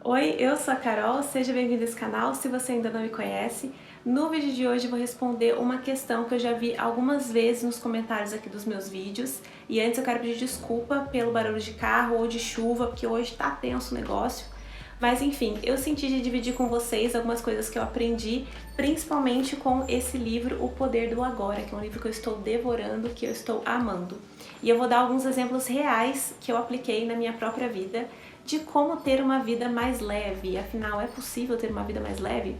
Oi, eu sou a Carol, seja bem-vindo a esse canal se você ainda não me conhece. No vídeo de hoje eu vou responder uma questão que eu já vi algumas vezes nos comentários aqui dos meus vídeos. E antes eu quero pedir desculpa pelo barulho de carro ou de chuva, porque hoje tá tenso o negócio. Mas enfim, eu senti de dividir com vocês algumas coisas que eu aprendi, principalmente com esse livro, O Poder do Agora, que é um livro que eu estou devorando, que eu estou amando. E eu vou dar alguns exemplos reais que eu apliquei na minha própria vida, de como ter uma vida mais leve. Afinal, é possível ter uma vida mais leve?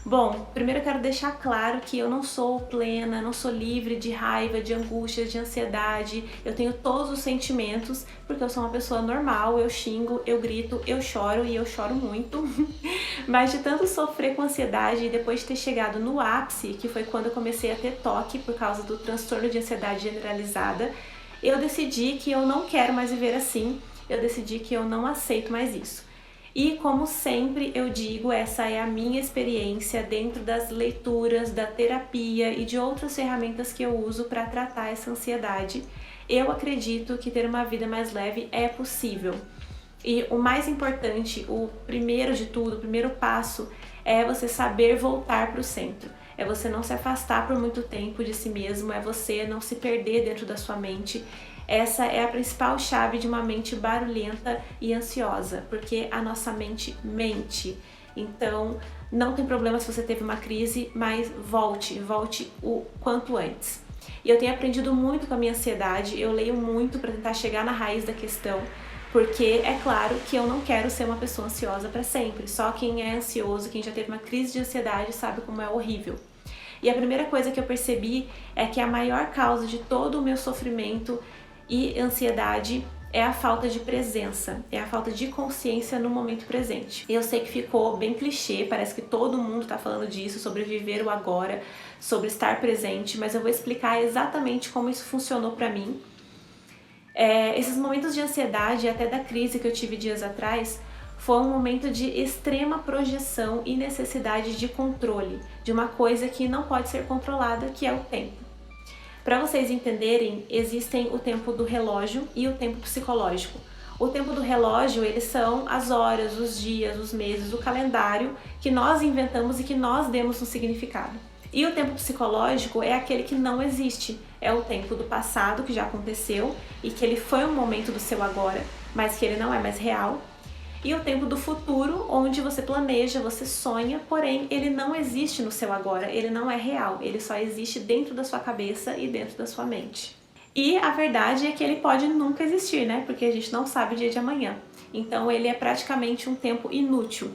Bom, primeiro eu quero deixar claro que eu não sou plena, não sou livre de raiva, de angústia, de ansiedade. Eu tenho todos os sentimentos, porque eu sou uma pessoa normal, eu xingo, eu grito, eu choro e eu choro muito. Mas de tanto sofrer com ansiedade e depois de ter chegado no ápice, que foi quando eu comecei a ter toque por causa do transtorno de ansiedade generalizada, eu decidi que eu não quero mais viver assim. Eu decidi que eu não aceito mais isso. E como sempre eu digo, essa é a minha experiência dentro das leituras, da terapia e de outras ferramentas que eu uso para tratar essa ansiedade. Eu acredito que ter uma vida mais leve é possível. E o mais importante, o primeiro de tudo, o primeiro passo é você saber voltar para o centro. É você não se afastar por muito tempo de si mesmo, é você não se perder dentro da sua mente. Essa é a principal chave de uma mente barulhenta e ansiosa, porque a nossa mente mente. Então, não tem problema se você teve uma crise, mas volte o quanto antes. E eu tenho aprendido muito com a minha ansiedade, eu leio muito para tentar chegar na raiz da questão, porque é claro que eu não quero ser uma pessoa ansiosa para sempre. Só quem é ansioso, quem já teve uma crise de ansiedade, sabe como é horrível. E a primeira coisa que eu percebi é que a maior causa de todo o meu sofrimento e ansiedade é a falta de presença, é a falta de consciência no momento presente. Eu sei que ficou bem clichê, parece que todo mundo tá falando disso, sobre viver o agora, sobre estar presente, mas eu vou explicar exatamente como isso funcionou pra mim. Esses momentos de ansiedade, até da crise que eu tive dias atrás, foi um momento de extrema projeção e necessidade de controle, de uma coisa que não pode ser controlada, que é o tempo. Para vocês entenderem, existem o tempo do relógio e o tempo psicológico. O tempo do relógio, eles são as horas, os dias, os meses, o calendário que nós inventamos e que nós demos um significado. E o tempo psicológico é aquele que não existe. É o tempo do passado, que já aconteceu e que ele foi um momento do seu agora, mas que ele não é mais real. E o tempo do futuro, onde você planeja, você sonha, porém ele não existe no seu agora, ele não é real, ele só existe dentro da sua cabeça e dentro da sua mente. E a verdade é que ele pode nunca existir, né? Porque a gente não sabe o dia de amanhã. Então ele é praticamente um tempo inútil.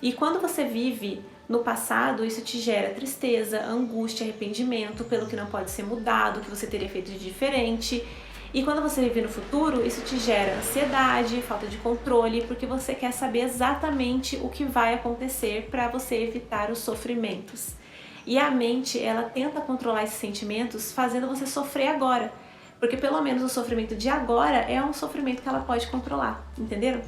E quando você vive no passado, isso te gera tristeza, angústia, arrependimento pelo que não pode ser mudado, que você teria feito de diferente. E quando você vive no futuro, isso te gera ansiedade, falta de controle, porque você quer saber exatamente o que vai acontecer para você evitar os sofrimentos. E a mente, ela tenta controlar esses sentimentos fazendo você sofrer agora, porque pelo menos o sofrimento de agora é um sofrimento que ela pode controlar, entenderam?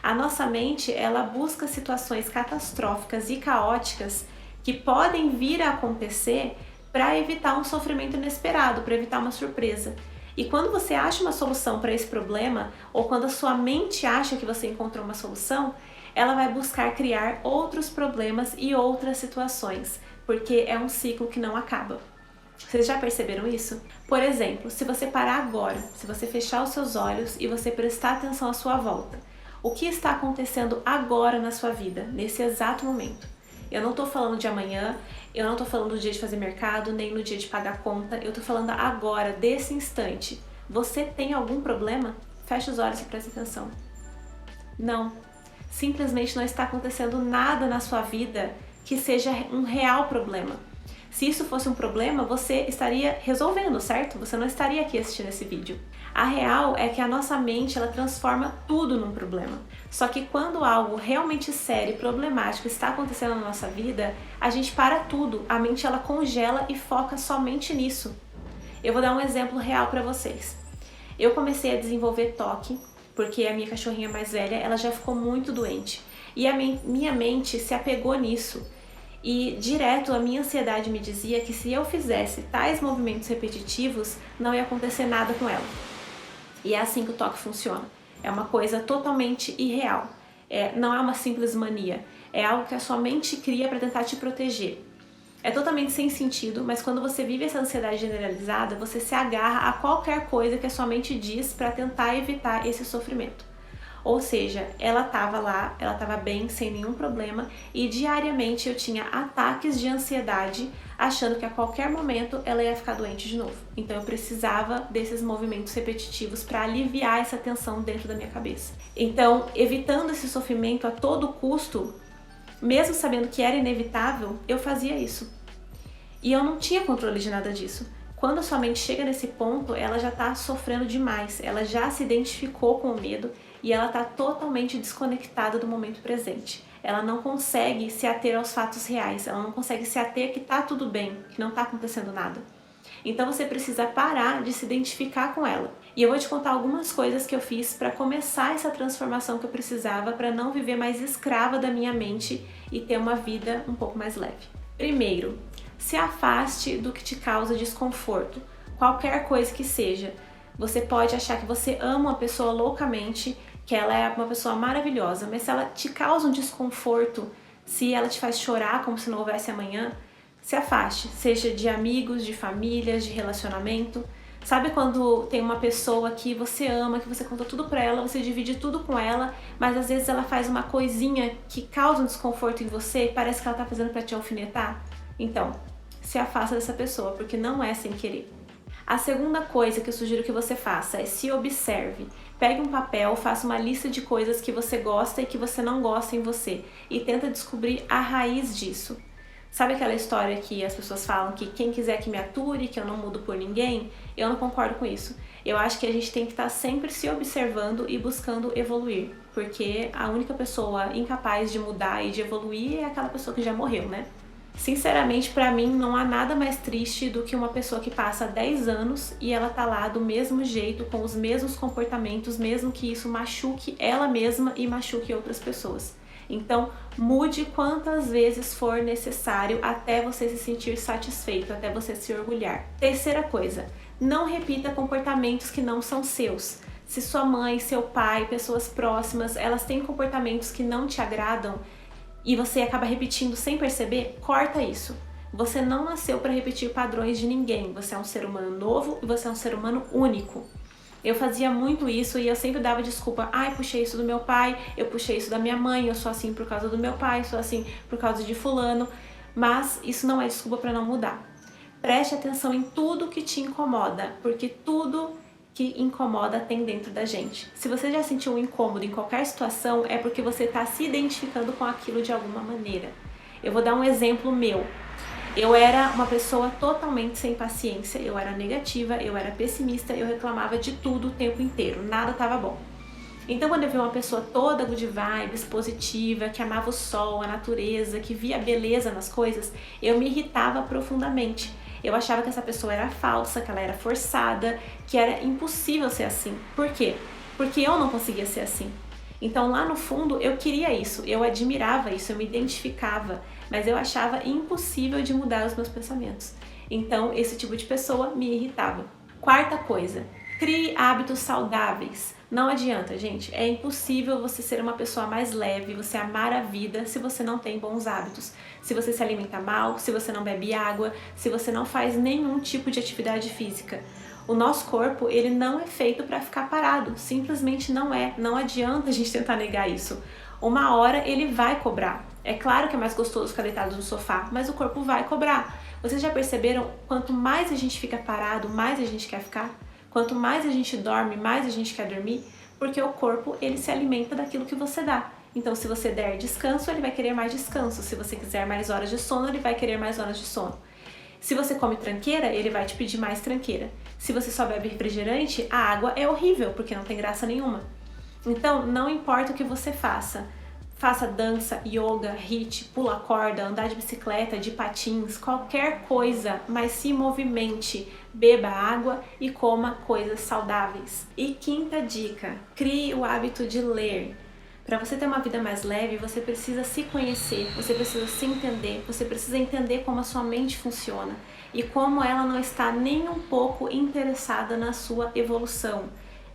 A nossa mente, ela busca situações catastróficas e caóticas que podem vir a acontecer para evitar um sofrimento inesperado, para evitar uma surpresa. E quando você acha uma solução para esse problema, ou quando a sua mente acha que você encontrou uma solução, ela vai buscar criar outros problemas e outras situações, porque é um ciclo que não acaba. Vocês já perceberam isso? Por exemplo, se você parar agora, se você fechar os seus olhos e você prestar atenção à sua volta, o que está acontecendo agora na sua vida, nesse exato momento? Eu não tô falando de amanhã, eu não tô falando do dia de fazer mercado, nem no dia de pagar conta, eu tô falando agora, desse instante. Você tem algum problema? Feche os olhos e preste atenção. Não. Simplesmente não está acontecendo nada na sua vida que seja um real problema. Se isso fosse um problema, você estaria resolvendo, certo? Você não estaria aqui assistindo esse vídeo. A real é que a nossa mente, ela transforma tudo num problema. Só que quando algo realmente sério e problemático está acontecendo na nossa vida, a gente para tudo, a mente ela congela e foca somente nisso. Eu vou dar um exemplo real para vocês. Eu comecei a desenvolver toque, porque a minha cachorrinha mais velha, ela já ficou muito doente. E a minha mente se apegou nisso. E direto a minha ansiedade me dizia que se eu fizesse tais movimentos repetitivos, não ia acontecer nada com ela. E é assim que o toque funciona. É uma coisa totalmente irreal. não é uma simples mania, é algo que a sua mente cria para tentar te proteger. É totalmente sem sentido, mas quando você vive essa ansiedade generalizada, você se agarra a qualquer coisa que a sua mente diz para tentar evitar esse sofrimento. Ou seja, ela estava lá, ela estava bem, sem nenhum problema, e diariamente eu tinha ataques de ansiedade, achando que a qualquer momento ela ia ficar doente de novo. Então eu precisava desses movimentos repetitivos para aliviar essa tensão dentro da minha cabeça. Então, evitando esse sofrimento a todo custo, mesmo sabendo que era inevitável, eu fazia isso. E eu não tinha controle de nada disso. Quando a sua mente chega nesse ponto, ela já está sofrendo demais, ela já se identificou com o medo e ela está totalmente desconectada do momento presente. Ela não consegue se ater aos fatos reais, ela não consegue se ater que está tudo bem, que não está acontecendo nada. Então você precisa parar de se identificar com ela. E eu vou te contar algumas coisas que eu fiz para começar essa transformação que eu precisava para não viver mais escrava da minha mente e ter uma vida um pouco mais leve. Primeiro, se afaste do que te causa desconforto, qualquer coisa que seja. Você pode achar que você ama uma pessoa loucamente, que ela é uma pessoa maravilhosa, mas se ela te causa um desconforto, se ela te faz chorar como se não houvesse amanhã, se afaste, seja de amigos, de famílias, de relacionamento. Sabe quando tem uma pessoa que você ama, que você conta tudo pra ela, você divide tudo com ela, mas às vezes ela faz uma coisinha que causa um desconforto em você e parece que ela tá fazendo pra te alfinetar? Então, se afasta dessa pessoa, porque não é sem querer. A segunda coisa que eu sugiro que você faça é se observe. Pegue um papel, faça uma lista de coisas que você gosta e que você não gosta em você e tenta descobrir a raiz disso. Sabe aquela história que as pessoas falam que quem quiser que me ature, que eu não mudo por ninguém? Eu não concordo com isso. Eu acho que a gente tem que estar sempre se observando e buscando evoluir, porque a única pessoa incapaz de mudar e de evoluir é aquela pessoa que já morreu, né? Sinceramente, pra mim, não há nada mais triste do que uma pessoa que passa 10 anos e ela tá lá do mesmo jeito, com os mesmos comportamentos, mesmo que isso machuque ela mesma e machuque outras pessoas. Então, mude quantas vezes for necessário até você se sentir satisfeito, até você se orgulhar. Terceira coisa, não repita comportamentos que não são seus. Se sua mãe, seu pai, pessoas próximas, elas têm comportamentos que não te agradam e você acaba repetindo sem perceber, corta isso. Você não nasceu para repetir padrões de ninguém. Você é um ser humano novo e você é um ser humano único. Eu fazia muito isso e eu sempre dava desculpa. Ai, puxei isso do meu pai, eu puxei isso da minha mãe, eu sou assim por causa do meu pai, sou assim por causa de fulano. Mas isso não é desculpa para não mudar. Preste atenção em tudo que te incomoda, porque tudo que incomoda tem dentro da gente. Se você já sentiu um incômodo em qualquer situação, é porque você está se identificando com aquilo de alguma maneira. Eu vou dar um exemplo meu. Eu era uma pessoa totalmente sem paciência, eu era negativa, eu era pessimista, eu reclamava de tudo o tempo inteiro, nada estava bom. Então quando eu vi uma pessoa toda good vibes, positiva, que amava o sol, a natureza, que via beleza nas coisas, eu me irritava profundamente. Eu achava que essa pessoa era falsa, que ela era forçada, que era impossível ser assim. Por quê? Porque eu não conseguia ser assim. Então lá no fundo eu queria isso, eu admirava isso, eu me identificava, mas eu achava impossível de mudar os meus pensamentos. Então esse tipo de pessoa me irritava. Quarta coisa, crie hábitos saudáveis. Não adianta, gente, é impossível você ser uma pessoa mais leve, você amar a vida se você não tem bons hábitos. Se você se alimenta mal, se você não bebe água, se você não faz nenhum tipo de atividade física. O nosso corpo, ele não é feito para ficar parado, simplesmente não é. Não adianta a gente tentar negar isso. Uma hora ele vai cobrar. É claro que é mais gostoso ficar deitado no sofá, mas o corpo vai cobrar. Vocês já perceberam, quanto mais a gente fica parado, mais a gente quer ficar? Quanto mais a gente dorme, mais a gente quer dormir, porque o corpo, ele se alimenta daquilo que você dá. Então, se você der descanso, ele vai querer mais descanso. Se você quiser mais horas de sono, ele vai querer mais horas de sono. Se você come tranqueira, ele vai te pedir mais tranqueira. Se você só bebe refrigerante, a água é horrível, porque não tem graça nenhuma. Então, não importa o que você faça. Faça dança, yoga, HIIT, pula corda, andar de bicicleta, de patins, qualquer coisa, mas se movimente, beba água e coma coisas saudáveis. E quinta dica, crie o hábito de ler. Para você ter uma vida mais leve, você precisa se conhecer, você precisa se entender, você precisa entender como a sua mente funciona e como ela não está nem um pouco interessada na sua evolução.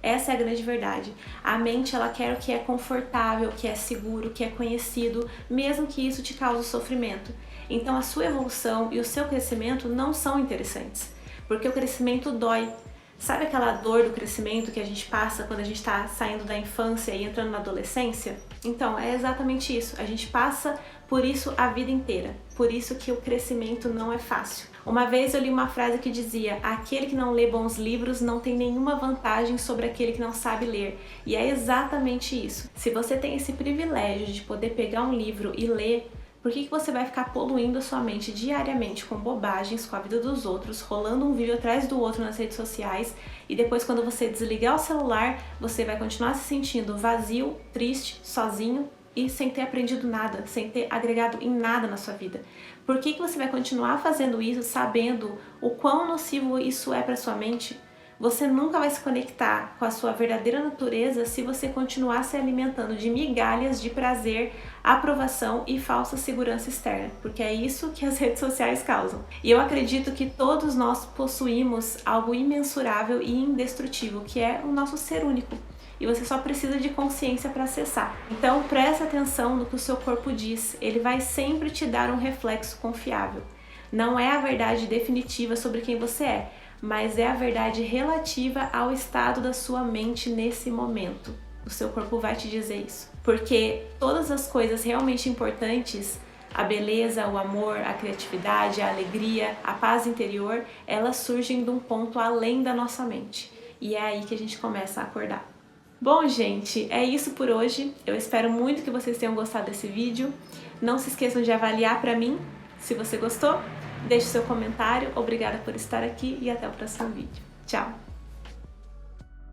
Essa é a grande verdade. A mente, ela quer o que é confortável, o que é seguro, o que é conhecido, mesmo que isso te cause sofrimento. Então a sua evolução e o seu crescimento não são interessantes, porque o crescimento dói. Sabe aquela dor do crescimento que a gente passa quando a gente está saindo da infância e entrando na adolescência? Então, é exatamente isso. A gente passa por isso a vida inteira. Por isso que o crescimento não é fácil. Uma vez eu li uma frase que dizia: aquele que não lê bons livros não tem nenhuma vantagem sobre aquele que não sabe ler. E é exatamente isso. Se você tem esse privilégio de poder pegar um livro e ler, por que você vai ficar poluindo a sua mente diariamente com bobagens, com a vida dos outros, rolando um vídeo atrás do outro nas redes sociais e depois quando você desligar o celular, você vai continuar se sentindo vazio, triste, sozinho e sem ter aprendido nada, sem ter agregado em nada na sua vida? Por que você vai continuar fazendo isso sabendo o quão nocivo isso é para sua mente? Você nunca vai se conectar com a sua verdadeira natureza se você continuar se alimentando de migalhas de prazer, aprovação e falsa segurança externa, porque é isso que as redes sociais causam. E eu acredito que todos nós possuímos algo imensurável e indestrutível, que é o nosso ser único. E você só precisa de consciência para acessar. Então presta atenção no que o seu corpo diz, ele vai sempre te dar um reflexo confiável. Não é a verdade definitiva sobre quem você é, mas é a verdade relativa ao estado da sua mente nesse momento. O seu corpo vai te dizer isso. Porque todas as coisas realmente importantes, a beleza, o amor, a criatividade, a alegria, a paz interior, elas surgem de um ponto além da nossa mente. E é aí que a gente começa a acordar. Bom, gente, é isso por hoje. Eu espero muito que vocês tenham gostado desse vídeo. Não se esqueçam de avaliar para mim se você gostou. Deixe seu comentário, obrigada por estar aqui e até o próximo vídeo. Tchau!